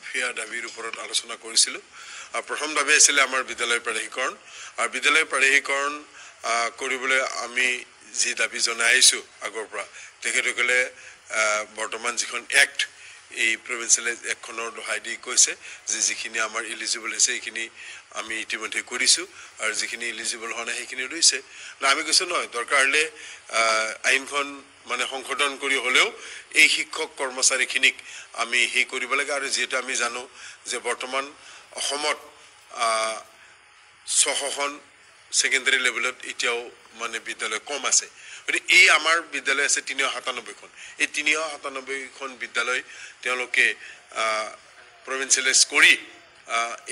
সেয়া দাবীৰ ওপৰত আলোচনা কৰিছিলোঁ। প্ৰথম দাবী আছিলে আমাৰ বিদ্যালয় প্ৰাধিকৰণ, আৰু বিদ্যালয় প্ৰাধিকৰণ কৰিবলৈ আমি যি দাবী জনাই আহিছোঁ আগৰ পৰা, তেখেতসকলে বৰ্তমান যিখন এক্ট, এই প্ৰভিঞ্চিয়েলাইজ এক্টখনৰ দোহাই দি কৈছে যে যিখিনি আমাৰ ইলিজিবল হৈছে সেইখিনি আমি ইতিমধ্যে কৰিছোঁ, আৰু যিখিনি ইলিজিবল হোৱা নাই সেইখিনি ৰৈছে। আমি কৈছোঁ নহয়, দৰকাৰ হ'লে আইনখন মানে সংশোধন কৰি হ'লেও এই শিক্ষক কৰ্মচাৰীখিনিক আমি সেই কৰিব লাগে। আৰু যিহেতু আমি জানো যে বৰ্তমান অসমত 600খন ছেকেণ্ডাৰী লেভেলত এতিয়াও মানে বিদ্যালয় কম আছে। গতিকে এই আমাৰ বিদ্যালয় আছে 397খন। এই 397খন বিদ্যালয় তেওঁলোকে প্ৰভিঞ্চিয়েলাইজ কৰি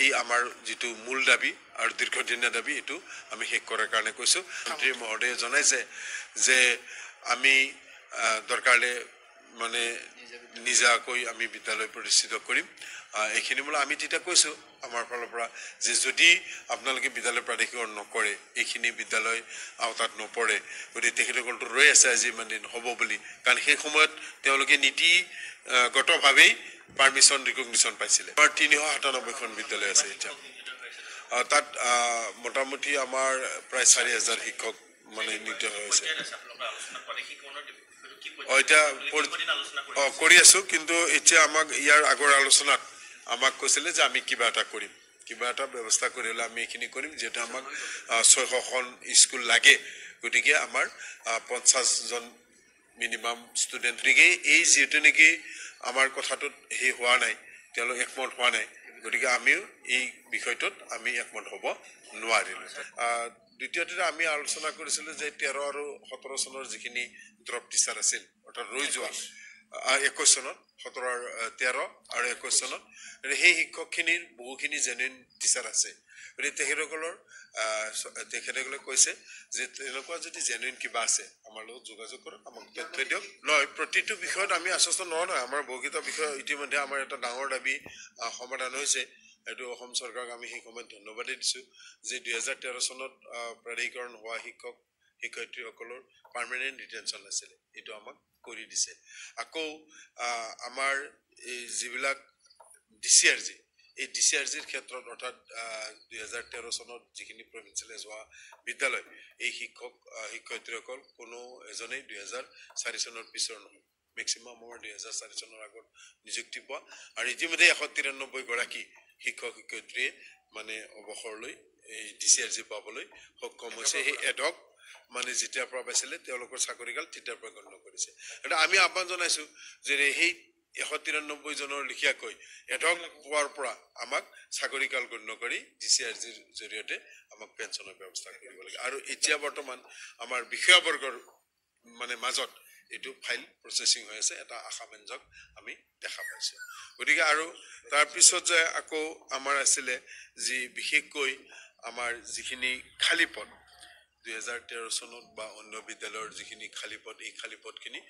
এই আমাৰ যিটো মূল দাবী আৰু দীৰ্ঘদিনীয়া দাবী, এইটো আমি শেষ কৰাৰ কাৰণে কৈছোঁ। মন্ত্ৰী মহোদয়ে জনাইছে যে আমি দৰকাৰ হ'লে মানে নিজাকৈ আমি বিদ্যালয় প্ৰতিষ্ঠিত কৰিম। এইখিনি বোলে আমি তেতিয়া কৈছোঁ আমাৰ ফালৰ পৰা যে যদি আপোনালোকে বিদ্যালয় প্ৰাধিকৰণ নকৰে, এইখিনি বিদ্যালয় আওতাত নপৰে, গতিকে তেখেতসকলটো ৰৈ আছে আজি ইমান দিন হ'ব বুলি। কাৰণ সেই সময়ত তেওঁলোকে নীতিগতভাৱেই পাৰ্মিশ্যন ৰিকগনিশ্যন পাইছিলে। আমাৰ 397খন বিদ্যালয় আছে এতিয়া। তাত মোটামুটি আমাৰ প্ৰায় 4000 শিক্ষক মানে নিয়োজিত হৈছে। এতিয়া কৰি আছোঁ, কিন্তু এতিয়া আমাক ইয়াৰ আগৰ আলোচনাত আমাক কৈছিলে যে আমি কিবা এটা কৰিম, কিবা এটা ব্যৱস্থা কৰি হ'লে আমি এইখিনি কৰিম। যিহেতু আমাক 600খন স্কুল লাগে, গতিকে আমাৰ 50জন মিনিমাম ষ্টুডেণ্ট। গতিকে এই যিহেতু নেকি আমাৰ কথাটোত সেই হোৱা নাই, তেওঁলোক একমত হোৱা নাই, গতিকে আমিও এই বিষয়টোত আমি একমত হ'ব নোৱাৰিলোঁ। দ্বিতীয়তে আমি আলোচনা কৰিছিলোঁ যে 13 আৰু 17 চনৰ যিখিনি ড্ৰপ টিচাৰ আছিল, অৰ্থাৎ ৰৈ যোৱা 21 চনত, 13 আৰু 21 চনত, সেই শিক্ষকখিনিৰ বহুখিনি জেনুইন টিচাৰ আছে। গতিকে তেখেতসকলে কৈছে যে তেনেকুৱা যদি জেনুইন কিবা আছে আমাৰ লগত যোগাযোগ কৰক, আমাক তথ্য দিয়ক। নহয়, প্ৰতিটো বিষয়ত আমি আশ্বস্ত নহয়। আমাৰ বহুকেইটা বিষয় ইতিমধ্যে আমাৰ এটা ডাঙৰ দাবী সমাধান হৈছে। এইটো অসম চৰকাৰক আমি সেই সময়ত ধন্যবাদেই দিছোঁ যে 2013 চনত প্ৰাধিকৰণ হোৱা শিক্ষক শিক্ষয়িত্ৰীসকলৰ পাৰ্মানেণ্ট ডিটেনশ্যন আছিলে, এইটো আমাক কৰি দিছে। আকৌ আমাৰ এই যিবিলাক DCRG, এই DCRGৰ ক্ষেত্ৰত, অৰ্থাৎ 2013 চনত যিখিনি প্ৰভিঞ্চিয়েলাইজ হোৱা বিদ্যালয়, এই শিক্ষক শিক্ষয়িত্ৰীসকল কোনো এজনেই 2004 চনৰ পিছৰ নহয়। মেক্সিমাম আমাৰ 2004 চনৰ আগত নিযুক্তি পোৱা, আৰু ইতিমধ্যে 193 গৰাকী শিক্ষক শিক্ষয়িত্ৰীয়ে মানে অৱসৰলৈ এই DCRG পাবলৈ সক্ষম হৈছে। সেই এডক মানে যেতিয়াৰ পৰা পাইছিলে তেওঁলোকৰ চাকৰিকাল তেতিয়াৰ পৰা গণ্য কৰিছে। এটা আমি আহ্বান জনাইছোঁ যে সেই 193 জনৰ লিখিয়াকৈ এডক পোৱাৰ পৰা আমাক চাকৰিকাল গণ্য কৰি DCRGৰ জৰিয়তে আমাক পেঞ্চনৰ ব্যৱস্থা কৰিব লাগে। আৰু এতিয়া বৰ্তমান আমাৰ বিষয়াবৰ্গৰ মানে মাজত এইটো ফাইল প্ৰচেচিং হৈ আছে, এটা আশাব্যঞ্জক আমি দেখা পাইছোঁ। গতিকে আৰু তাৰপিছত যে আকৌ আমাৰ আছিলে যি বিশেষকৈ আমাৰ যিখিনি খালী পদ 2013 চনত বা অন্য বিদ্যালয়ৰ যিখিনি খালী পদ, এই খালী পদখিনি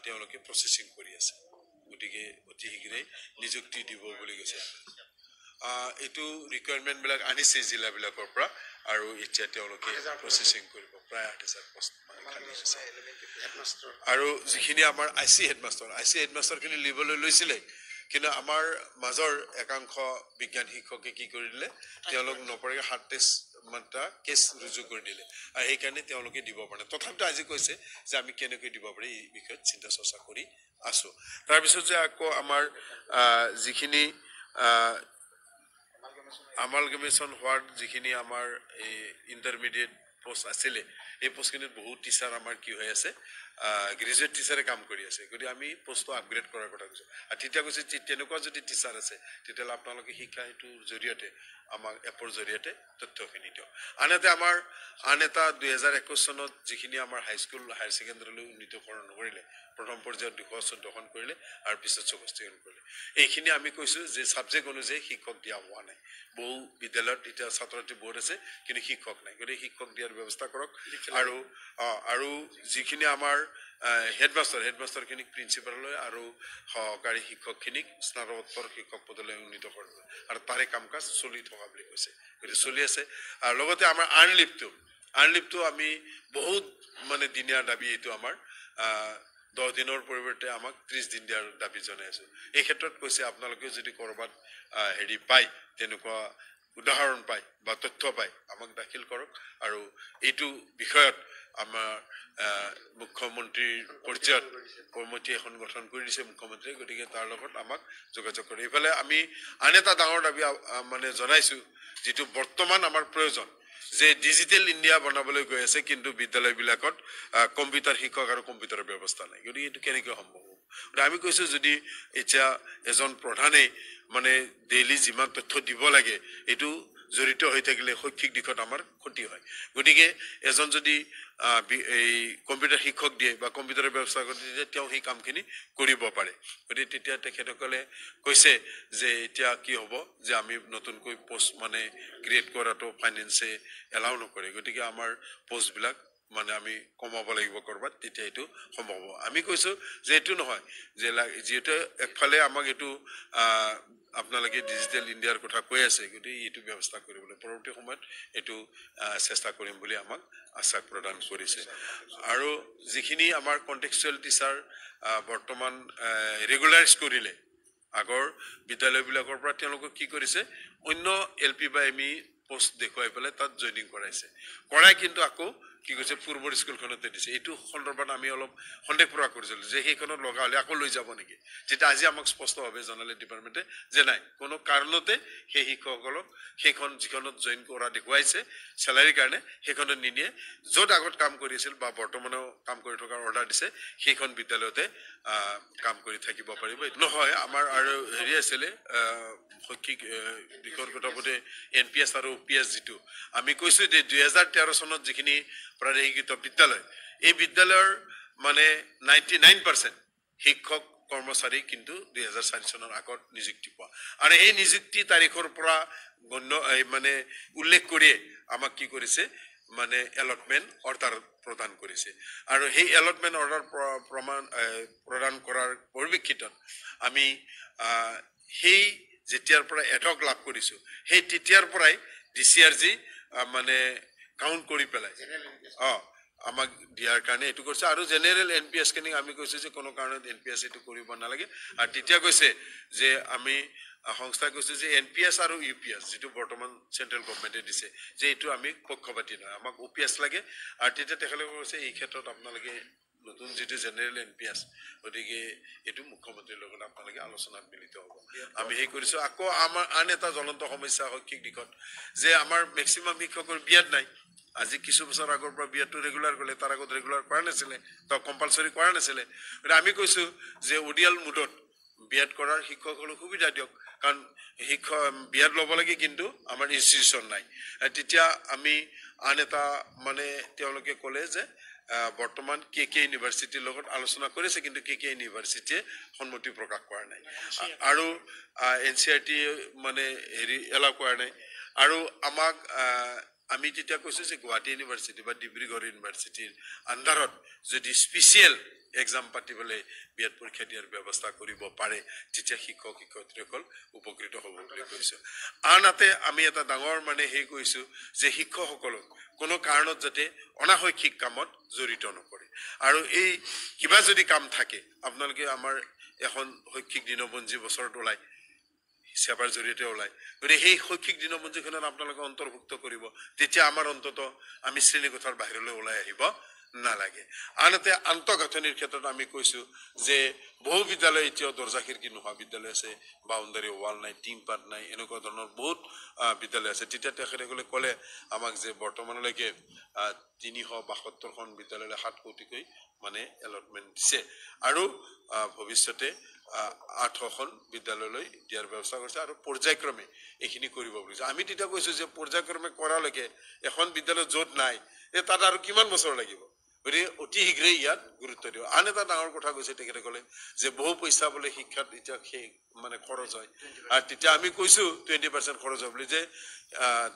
তেওঁলোকে প্ৰচেচিং কৰি আছে। গতিকে অতি শীঘ্ৰেই নিযুক্তি দিব বুলি কৈছে। এইটো ৰিকুৱাৰমেণ্টবিলাক আনিছে জিলাবিলাকৰ পৰা, আৰু এতিয়া তেওঁলোকে প্ৰচেচিং কৰিব। প্ৰায় 8000 পোষ্ট মানে খালী আছে। আৰু যিখিনি আমাৰ IC হেডমাষ্টাৰখিনি লিবলৈ লৈছিলে, কিন্তু আমাৰ মাজৰ একাংশ বিজ্ঞান শিক্ষকে কি কৰি দিলে, তেওঁলোক নপৰাকৈ 27টা কেছ ৰুজু কৰি দিলে, আৰু সেইকাৰণে তেওঁলোকে দিব পাৰে। তথাপিতো আজি কৈছে যে আমি কেনেকৈ দিব পাৰি এই বিষয়ত চিন্তা চৰ্চা কৰি আছোঁ। তাৰপিছত যে আকৌ আমাৰ যিখিনি আমালগেমেশ্যন হোৱাৰ যিখিনি আমাৰ এই ইণ্টাৰমিডিয়েট পোষ্ট আছিলে, এই পোষ্টখিনিত বহুত টিচাৰ আমাৰ কি হৈ আছে, গ্ৰেজুৱেট টিচাৰে কাম কৰি আছে। গতিকে আমি পোষ্টটো আপগ্ৰেড কৰাৰ কথা কৈছোঁ। আৰু তেতিয়া কৈছে তেনেকুৱা যদি টিচাৰ আছে, তেতিয়াহ'লে আপোনালোকে শিক্ষা সেতুৰ জৰিয়তে আমাক এপৰ জৰিয়তে তথ্যখিনি দিয়ক। আনহাতে আমাৰ আন এটা 2021 চনত যিখিনি আমাৰ হাইস্কুল হায়াৰ ছেকেণ্ডেৰীলৈ উন্নীতকৰণ কৰিলে, প্ৰথম পৰ্যায়ত 214খন কৰিলে আৰু পিছত 64খন কৰিলে। এইখিনি আমি কৈছোঁ যে ছাবজেক্ট অনুযায়ী শিক্ষক দিয়া হোৱা নাই। বহু বিদ্যালয়ত এতিয়া ছাত্ৰ ছাত্ৰী বহুত আছে, কিন্তু শিক্ষক নাই। গতিকে শিক্ষক দিয়াৰ ব্যৱস্থা কৰক। আৰু যিখিনি আমাৰ হেডমাষ্টাৰখিনিক প্ৰিন্সিপাললৈ আৰু সহকাৰী শিক্ষকখিনিক স্নাতকোত্তৰ শিক্ষক পদলৈ উন্নীত কৰিব, আৰু তাৰে কাম কাজ চলি থকা বুলি কৈছে। গতিকে চলি আছে। আৰু লগতে আমাৰ আৰ্ণ লিভটো আমি বহুত মানে দিনীয়া দাবী। এইটো আমাৰ 10 দিনৰ পৰিৱৰ্তে আমাক 30 দিন দিয়াৰ দাবী জনাই আছো এই ক্ষেত্ৰত কৈছে আপোনালোকে যদি কৰবাত হেৰি পায় তেনেকুৱা উদাহৰণ পায় বা তথ্য পায় আমাক দাখিল কৰক আৰু এইটো বিষয়ত আমাৰ মুখ্যমন্ত্ৰীৰ পৰ্যায়ত কমিটি এখন গঠন কৰি দিছে মুখ্যমন্ত্ৰীয়ে গতিকে তাৰ লগত আমাক যোগাযোগ কৰে এইফালে আমি আন এটা ডাঙৰ দাবী মানে জনাইছো যেটো বৰ্তমান আমাৰ প্ৰয়োজন যে ডিজিটেল ইণ্ডিয়া বনাবলৈ গৈ আছে কিন্তু বিদ্যালয়বিলাকত কম্পিউটাৰ শিক্ষক আৰু কম্পিউটাৰৰ ব্যৱস্থা নাই গতিকে এইটো কেনেকৈ সম্ভৱ হ'ব আমি কৈছো যদি এতিয়া এজন প্ৰধানে মানে ডেইলি যিমান তথ্য দিব লাগে এইটো জড়িত হৈ থাকিলে শৈক্ষিক দিশত আমাৰ ক্ষতি হয় গতিকে এজন যদি এই কম্পিউটাৰ শিক্ষক দিয়ে বা কম্পিউটাৰৰ ব্যৱস্থা কৰি দিয়ে তেওঁ সেই কামখিনি কৰিব পাৰে গতিকে তেতিয়া তেখেতসকলে কৈছে যে এতিয়া কি হ'ব যে আমি নতুনকৈ পোষ্ট মানে ক্ৰিয়েট কৰাটো ফাইনেন্সে এলাউ নকৰে গতিকে আমাৰ পোষ্টবিলাক মানে আমি কমাব লাগিব কৰবাত তেতিয়া এইটো সম্ভৱ হ'ব আমি কৈছো যে এইটো নহয় যে যেটো একফালে আমাক এইটো আপোনালোকে ডিজিটেল ইণ্ডিয়াৰ কথা কৈ আছে গতিকে এইটো ব্যৱস্থা কৰিবলৈ পৰৱৰ্তী সময়ত এইটো চেষ্টা কৰিম বুলি আমাক আশ্বাস প্ৰদান কৰিছে আৰু যিখিনি আমাৰ কন্টেক্সচুৱেল টিচাৰ বৰ্তমান ৰেগুলাৰাইজ কৰিলে আগৰ বিদ্যালয়বিলাকৰ পৰা তেওঁলোকে কি কৰিছে অন্য এলপি বা এমই পোষ্ট দেখুৱাই পেলাই তাত জইনিং কৰাই কিন্তু আকৌ কি কৈছে পূৰ্বৰ স্কুলখনতে দিছে এইটো সন্দৰ্ভত আমি অলপ সন্দেহ প্ৰকাশ কৰিছিলো যে সেইখনত লগা হলে আকৌ লৈ যাব নেকি যেটা আজি আমাক স্পষ্টভাৱে জনালে ডিপাৰ্টমেণ্টে যে নাই কোনো কাৰণতে সেই শিক্ষকসকলক সেইখন যিখনত জইন কৰা দেখুৱাইছে চেলাৰীৰ কাৰণে সেইখনত নিনিয়ে য'ত আগত কাম কৰি আছিল বা বৰ্তমানেও কাম কৰি থকাৰ অৰ্ডাৰ দিছে সেইখন বিদ্যালয়তে কাম কৰি থাকিব পাৰিব নহয় আমাৰ আৰু হেৰি আছিলে শৈক্ষিক দিশৰ কথা বোধে NPS আৰু OPS যিটো আমি কৈছো যে 2013 চনত যিখিনি প্ৰাদেশিক বিদ্যালয় এই বিদ্যালয়ৰ মানে 99% শিক্ষক কৰ্মচাৰী কিন্তু 2004 চনৰ আগত নিযুক্তি পোৱা আৰু এই নিযুক্তি তাৰিখৰ পৰা মানে উল্লেখ কৰি আমাক কি কৰিছে মানে এলটমেন্ট অৰ্ডাৰ প্ৰদান কৰিছে আৰু সেই এলটমেন্ট অৰ্ডাৰ প্ৰদান কৰাৰ পৰিপ্ৰেক্ষিতত আমি সেই যেতিয়াৰ পৰা এডক লাভ কৰিছো সেই তেতিয়াৰ পৰাই DCRG মানে কাউন্ট কৰি পেলাই আমাক দিয়াৰ কাৰণে এইটো কৰিছে আৰু জেনেৰেল NPS খিনি আমি কৈছো যে কোনো কাৰণত NPS এইটো কৰিব নালাগে আৰু তেতিয়া কৈছে যে আমি সংস্থা কৈছে যে NPS আৰু UPS যেটো বৰ্তমান সেন্ট্ৰেল গভৰ্নমেন্টে দিছে যে এইটো আমি পক্ষপাতি নহয় আমাক OPS লাগে আৰু তেতিয়া তেখেতলোকে কৈছে এই ক্ষেত্ৰত আপোনালোকে নতুন যেটো জেনেৰেল NPS গতিকে এইটো মুখ্যমন্ত্ৰীৰ লগত আপোনালোকে আলোচনাত মিলিত হ'ব আমি হেই কৰিছো আকৌ আমাৰ আন এটা জ্বলন্ত সমস্যা শৈক্ষিক দিশত যে আমাৰ মেক্সিমাম শিক্ষকৰ বিয়াত নাই আজি কিছু বছৰ আগৰ পৰা বিয়াটো ৰেগুলাৰ কৰিলে তাৰ আগত ৰেগুলাৰ কৰা নাছিলে তো কম্পালসৰি কৰা নাছিলে আমি কৈছো যে ওডিএল মুডত বিয়াত কৰাৰ শিক্ষকসকলক সুবিধা দিয়ক কাৰণ শিক্ষক বিয়াত ল'ব লাগে কিন্তু আমাৰ ইনষ্টিটিউচন নাই তেতিয়া আমি আন এটা মানে তেওঁলোকে ক'লে যে বৰ্তমান KK ইউনিভাৰ্সিটিৰ লগত আলোচনা কৰিছে কিন্তু KK ইউনিভাৰ্সিটিয়ে সন্মতি প্ৰকাশ কৰা নাই আৰু NCERT মানে হেৰি এলাউ কৰা নাই আৰু আমাক আমি তেতিয়া কৈছো যে গুৱাহাটী ইউনিভাৰ্সিটি বা ডিব্ৰুগড় ইউনিভাৰ্সিটিৰ আন্ডাৰত যদি স্পেশাল এক্সাম পাতিবলৈ বিয়াত পৰীক্ষা দিয়াৰ ব্যৱস্থা কৰিব পাৰে তেতিয়া শিক্ষক শিক্ষয়িত্ৰীসকল উপকৃত হ'ব বুলি কৈছো আনহাতে আমি এটা ডাঙৰ মানে হেই কৈছো যে শিক্ষকসকলক কোনো কাৰণত যাতে অনাশৈক্ষিক কামত জড়িত নকৰে আৰু এই কিবা যদি কাম থাকে আপোনালোকে আমাৰ এখন শৈক্ষিক দিনপঞ্জী বছৰত ওলাই সেৱাৰ জৰিয়তে ওলাই গতিকে সেই শৈক্ষিক দিনপঞ্জীখনত আপোনালোকে অন্তৰ্ভুক্ত কৰিব তেতিয়া আমাৰ অন্তত আমি শ্ৰেণীকোঠাৰ বাহিৰলৈ ওলাই আহিব নালাগে আনহাতে আন্তঃগাঁথনিৰ ক্ষেত্ৰত আমি কৈছো যে বহু বিদ্যালয় এতিয়াও দৰ্জা খিৰিকী নোহোৱা বিদ্যালয় আছে বাউণ্ডাৰী ৱাল নাই টিং পাত নাই এনেকুৱা ধৰণৰ বহুত বিদ্যালয় আছে তেতিয়া তেখেতসকলে ক'লে আমাক যে বৰ্তমানলৈকে 372খন বিদ্যালয়লৈ 7 কোটিকৈ মানে এলটমেন্ট দিছে আৰু ভৱিষ্যতে 8খন বিদ্যালয়লৈ দিয়াৰ ব্যৱস্থা কৰিছে আৰু পৰ্যায়ক্ৰমে এইখিনি কৰিব বুলিছে আমি তেতিয়া কৈছো যে পৰ্যায়ক্ৰমে কৰালৈকে এখন বিদ্যালয় য'ত নাই তাত আৰু কিমান বছৰ লাগিব গতিকে অতি শীঘ্ৰে ইয়াত গুৰুত্ব দিও আন এটা ডাঙৰ কথা কৈছে তেখেতসকলে যে বহু পইচা বোলে শিক্ষাত এতিয়া সেই মানে খৰচ হয় আৰু তেতিয়া আমি কৈছো 20% খৰচ হয় বুলি যে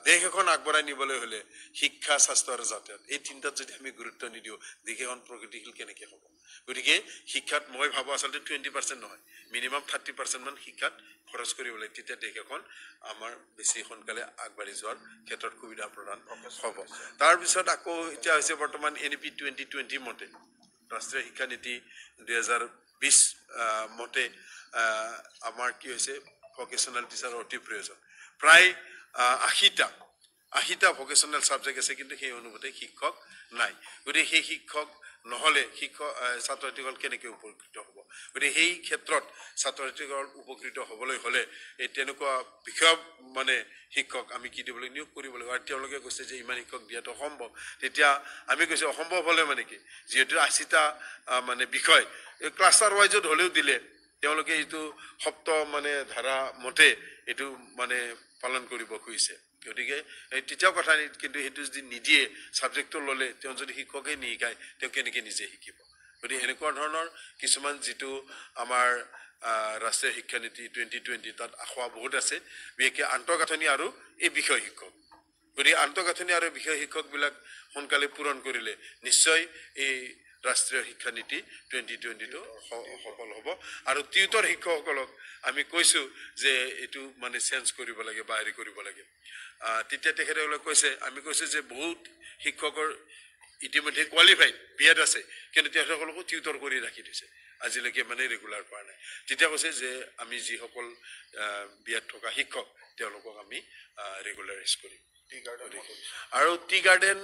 দেশ এখন আগবঢ়াই নিবলৈ হলে শিক্ষা স্বাস্থ্য আৰু যাতায়াত এই তিনিটাত যদি আমি গুৰুত্ব নিদিও দেশ এখন প্ৰগতিশীল কেনেকৈ হ'ব গতিকে শিক্ষাত মই ভাবো আচলতে 20% নহয় মিনিমাম 30% মান শিক্ষাত খৰচ কৰিবলৈ তেতিয়া দেশ এখন আমাৰ বেছি সোনকালে আগবাঢ়ি যোৱাৰ ক্ষেত্ৰত সুবিধা প্ৰদান হ'ব তাৰ পিছত আকৌ এতিয়া হৈছে বৰ্তমান NEP 2020 মতে ৰাষ্ট্ৰীয় শিক্ষানীতি 2020 মতে আমাৰ কি হৈছে ভকেশ্যনেল টিচাৰ অতি প্ৰয়োজন প্ৰায় 80টা ভকেশ্যনেল ছাবজেক্ট আছে কিন্তু সেই অনুপাতে শিক্ষক নাই গতিকে সেই শিক্ষক নহ'লে ছাত্ৰ ছাত্ৰীসকল কেনেকৈ উপকৃত হ'ব গতিকে সেই ক্ষেত্ৰত ছাত্ৰ ছাত্ৰীসকল উপকৃত হ'বলৈ হ'লে এই তেনেকুৱা বিষয় মানে শিক্ষক আমি কি দিব লাগিব নিয়োগ কৰিব লাগিব আৰু তেওঁলোকে কৈছে যে ইমান শিক্ষক দিয়াটো অসম্ভৱ তেতিয়া আমি কৈছোঁ অসম্ভৱ হ'লে মানে কি যিহেতু 80টা মানে বিষয় ক্লাষ্টাৰ ৱাইজত হ'লেও দিলে তেওঁলোকে এইটো সপ্ত মানে ধাৰা মতে এইটো মানে পালন কৰিব খুজিছে গতিকে তেতিয়াও কথা কিন্তু সেইটো যদি নিদিয়ে ছাবজেক্টটো ল'লে তেওঁ যদি শিক্ষকে নিশিকায় তেওঁ কেনেকৈ নিজে শিকিব গতিকে এনেকুৱা ধৰণৰ কিছুমান যিটো আমাৰ ৰাষ্ট্ৰীয় শিক্ষানীতি 2020 তাত আশা বহুত আছে বিশেষকৈ আন্তঃগাঁথনি আৰু এই বিষয় শিক্ষক গতিকে আন্তঃগাঁথনি আৰু বিষয় শিক্ষকবিলাক সোনকালে পূৰণ কৰিলে নিশ্চয় এই ৰাষ্ট্ৰীয় শিক্ষানীতি 2020টো সফল হ'ব আৰু টিউটৰ শিক্ষকসকলক আমি কৈছোঁ যে এইটো মানে চেঞ্জ কৰিব লাগে বা হেৰি কৰিব লাগে তেতিয়া তেখেতসকলে কৈছে আমি কৈছোঁ যে বহুত শিক্ষকৰ ইতিমধ্যে কোৱালিফাইড বিএড আছে কিন্তু তেখেতসকলকো টিউটৰ কৰি ৰাখি দিছে আজিলৈকে মানে ৰেগুলাৰ কৰা নাই তেতিয়া কৈছে যে আমি যিসকল বিএড থকা শিক্ষক তেওঁলোকক আমি ৰেগুলাৰাইজ কৰিম আৰু টি গাৰ্ডেন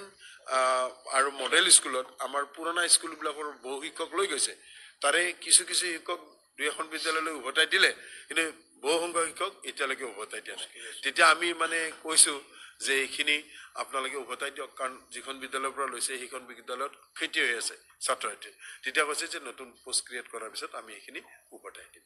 আৰু মডেল স্কুলত আমাৰ পুৰণা স্কুলবিলাকৰ বহু শিক্ষক লৈ গৈছে তাৰে কিছু শিক্ষক 2-এখন বিদ্যালয়লৈ উভতাই দিলে কিন্তু বহু সংখ্যক শিক্ষক এতিয়ালৈকে উভতাই দিয়া নাই তেতিয়া আমি মানে কৈছোঁ যে এইখিনি আপোনালোকে উভতাই দিয়ক কাৰণ যিখন বিদ্যালয়ৰ পৰা লৈছে সেইখন বিদ্যালয়ত ক্ষতি হৈ আছে ছাত্ৰ ছাত্ৰী তেতিয়া কৈছে যে নতুন পোষ্ট ক্ৰিয়েট কৰাৰ পিছত আমি এইখিনি উভতাই দিম